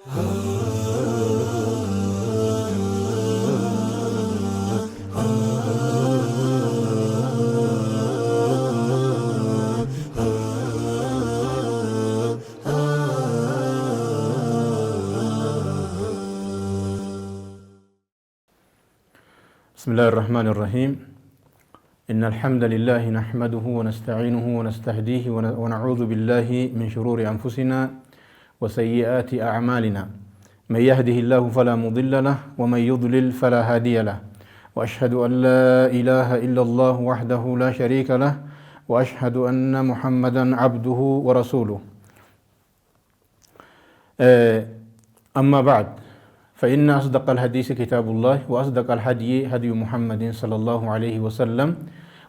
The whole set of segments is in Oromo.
بسم الله الرحمن الرحيم. إن الحمد لله نحمده ونستعينه ونستهديه ونعوذ بالله من شرور أنفسنا وسيئات أعمالنا. من يهده الله فلا مضل له ومن يضلل فلا هادي له، وأشهد أن لا إله إلا الله وحده لا شريك له، وأشهد أن محمدا عبده ورسوله. أما بعد، فإن أصدق الحديث كتاب الله، وأصدق الهدي هدي محمد صلى الله عليه وسلم،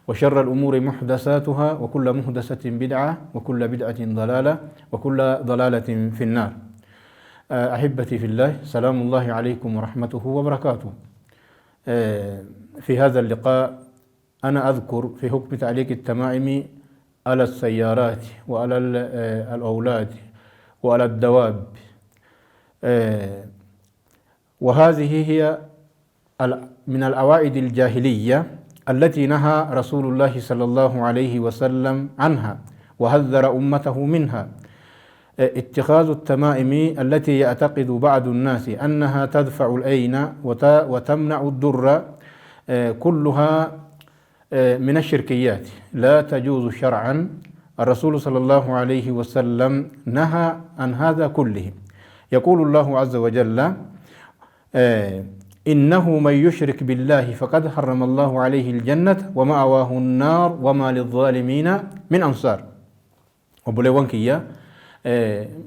وشر الأمور محدثاتها، وكل محدثة بدعة، وكل بدعة ضلالة، وكل ضلالة في النار. أحبتي في الله، سلام الله عليكم ورحمته وبركاته. في هذا اللقاء أنا أذكر في حكم تعليق التمائم على السيارات وعلى الأولاد وعلى الدواب. وهذه هي من الأوائد الجاهلية التي نهى رسول الله صلى الله عليه وسلم عنها، وحذر أمته منها. اتخاذ التمائم التي يعتقد بعض الناس أنها تدفع العين وتمنع الضر، كلها من الشركيات لا تجوز شرعا. الرسول صلى الله عليه وسلم نهى عن هذا كله. يقول الله عز وجل: إنه من يشرك بالله فقد حرم الله عليه الجنة ومأواه النار وما للظالمين من أنصار. وبلغن كيا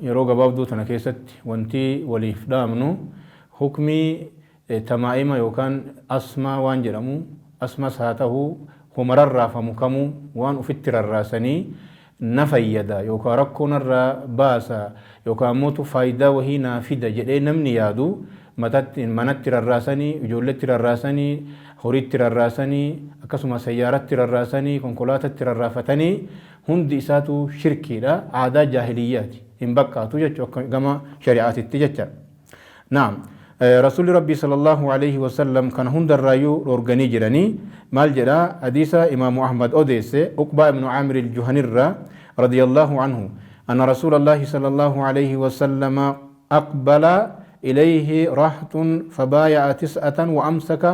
يروغ بابدو تنكيست وانتي وليفدامنو حكمي تمائما يوكان أسما وانجرمو أسما ساته همرر فمكمو وان أفتر الراسني نفيدا يوكا ركونا الرباسا يوكا موتو فايدا وهي نافدة جدي نمني يادو manatti rarraasanii, ijoolletti rarraasanii, horiitti rarraasanii, akkasuma sayyaaratti rarraasanii, konkolaatatti rarraafatanii, hundi isaatu shirkiidha, aadaa jaahiliyyaati, hin bakkaatu jechuudha gama shari'aatitti jecha. Naam, rasuulli rabbii sallallahu alayhi wasallam kana hundarraayyuu dhoorganii jiranii. Maal jedha hadiisa imaamu Ahmad odeesse Uqbaa ibnu Caamir al-Juhanirraa radiyallahu anhu anna rasuulallahi sallallahu alayhi wasallam aqbala إليه رهط فبايع 9 وأمسك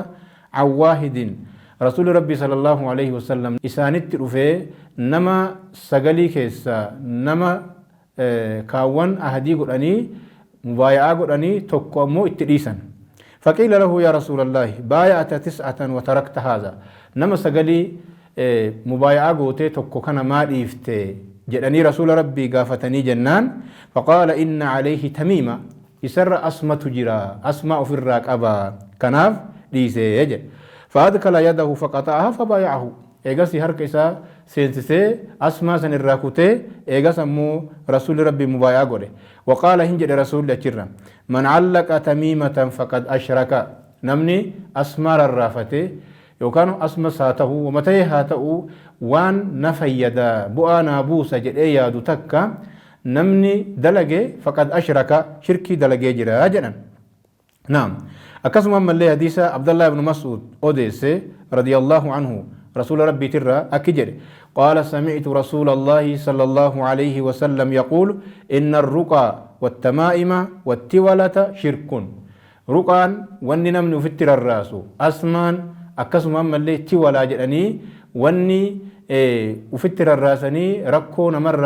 عن واحد. رسول ربي صلى الله عليه وسلم إسانت رفي نما سغلي كيسا نما كاوان أهدي قراني مبايع قراني تقومو اتريسا. فقيل له: يا رسول الله بايعت 9 وتركت هذا. نما سغلي مبايع قوتي تقو كان ما إفتي جدني رسول ربي قافتني جنان. فقال: إن عليه تميمة إسر أسمى تجرى أسمى في الراقبة كناف ديسي يجي. فأدخل يده فقطعها فبايعه. إيغاسي هرك إسا سينسي أسمى سن الراكوتي إيغاس أمو رسول ربي مبايع قولي. وقال هنجد رسول الله: من علق تميمة فقد أشرك. نمني أسمى الرافتي يوكانو أسمى ساته ومتى هاته وان نفيدا بؤانا بوسا جد إيادو تكا نمني دلقي فقد أشرك شركي دلقي جرا جنا. نعم. أكسم من اللي حديث عبد الله بن مسعود أوديس رضي الله عنه رسول ربي ترى أكجر قال: سمعت رسول الله صلى الله عليه وسلم يقول: إن الرقى والتمائم والتولة شرك. رقان وني نمني فتر الراس أسمان أكسم من اللي تولى جراني وني وفتر الراسني ركو نمر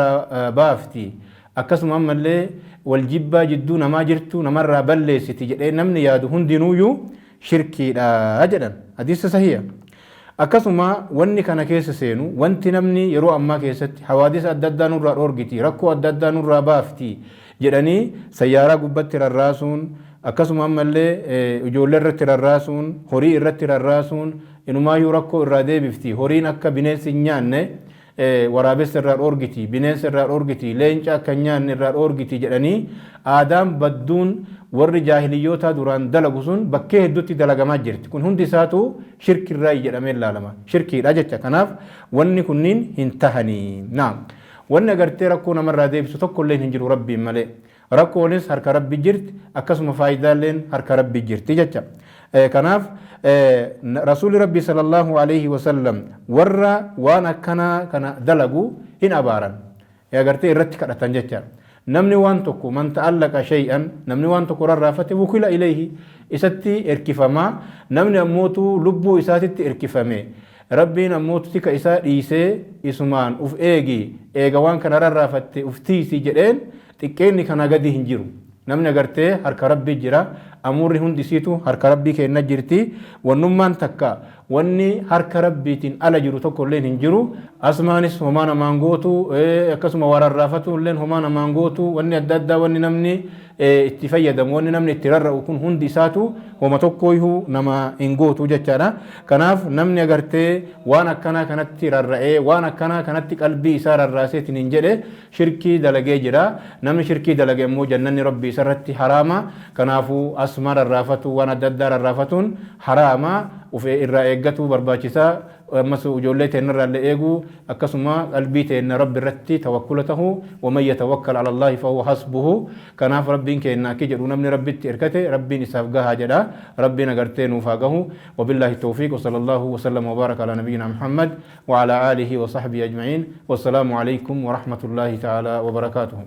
بافتي akkasuma ammallee waljibbaa jidduu namaa jirtu namarraa balleessiti jedhee namni yaadu hundinuuyyuu shirkiidha jedhan hadiisa sahiha. Akkasuma wanni kana keessa seenu wanti namni yeroo ammaa keessatti hawaadisa adda addaa nurraa dhoorgiti, rakkoo adda addaa nurraa baafti jedhanii sayyaaraa gubbatti rarraasuun, akkasuma ammallee ijoollee irratti rarraasuun, horii irratti rarraasuun inumaayyuu rakkoo irraa deebifti. Horiin akka bineensi hin nyaanne waraabessa irraa dhoorgiti, bineensa irraa dhoorgiti, leenca akka hin nyaanne irraa dhoorgiti jedhanii aadaan badduun warri jaahiliyyoota duraan dalagu sun bakkee hedduutti dalagamaa jirti. Kun hundi isaatu shirkirraa jedhamee ilaalama. Shirkiidha jecha. Kanaaf wanni kunniin hin tahanii. Naam. Wanni agartee rakkoo namarraa deebisu tokko illee hin jiru rabbiin malee. rakkoonis harka rabbi jirti akkasuma faayidaaleen harka rabbi jirti jecha kanaaf rasuuli rabbi sallallahu alaihi wasallam warra waan akkana kana dalagu hin abaaran agartee irratti kadhatan jecha namni waan tokko man ta'allaqa shay'an namni waan tokko rarraafate wukila ilayhi isatti erkifama namni ammootu lubbuu isaatitti erkifame rabbiin ammootu tika isaa dhiisee isumaan uf eega waan kana rarraafatte uf tiisi jedheen xiqqeenni kana gadi hin jiru namni agartee harka rabbii jira amurri hundisiitu harka rabbii kenna jirti wannummaan takka wanni harka rabbiitiin ala jiru tokko illee hin jiru asmaanis homaa namaan gootu akkasuma wararraafatu illee homaa namaan gootu wanni adda addaa wanni namni itti fayyadamu wanni namni itti rarra'u kun hundi isaatu homa tokkoyyuu nama hin gootu jechaadha kanaaf namni agartee waan akkanaa kanatti rarra'ee waan akkanaa kanatti qalbii isaa rarraaseetiin hin jedhe shirkii dalagee jira namni shirkii dalage immoo jannanni rabbii isarratti haraama kanaafuu asmaa rarraafatu waan adda addaa rarraafatuun haraama ufee irraa eeggatu barbaachisaa ammas ijoollee teennarraa illee eegu akkasuma qalbii teenna rabbi irratti tawakkula tahu waman yatawakkal ala allahi fahuwa hasbuhu kanaaf rabbiin keenna akki jedhu namni rabbitti erkate rabbiin isaaf gahaa jedha rabbiin agartee nuuf haa gahu wabillahi tawfiq wasala allahu wasallam wabaraka ala nabiyina muhammad وعلى آله وصحبه أجمعين والسلام عليكم ورحمة الله تعالى وبركاته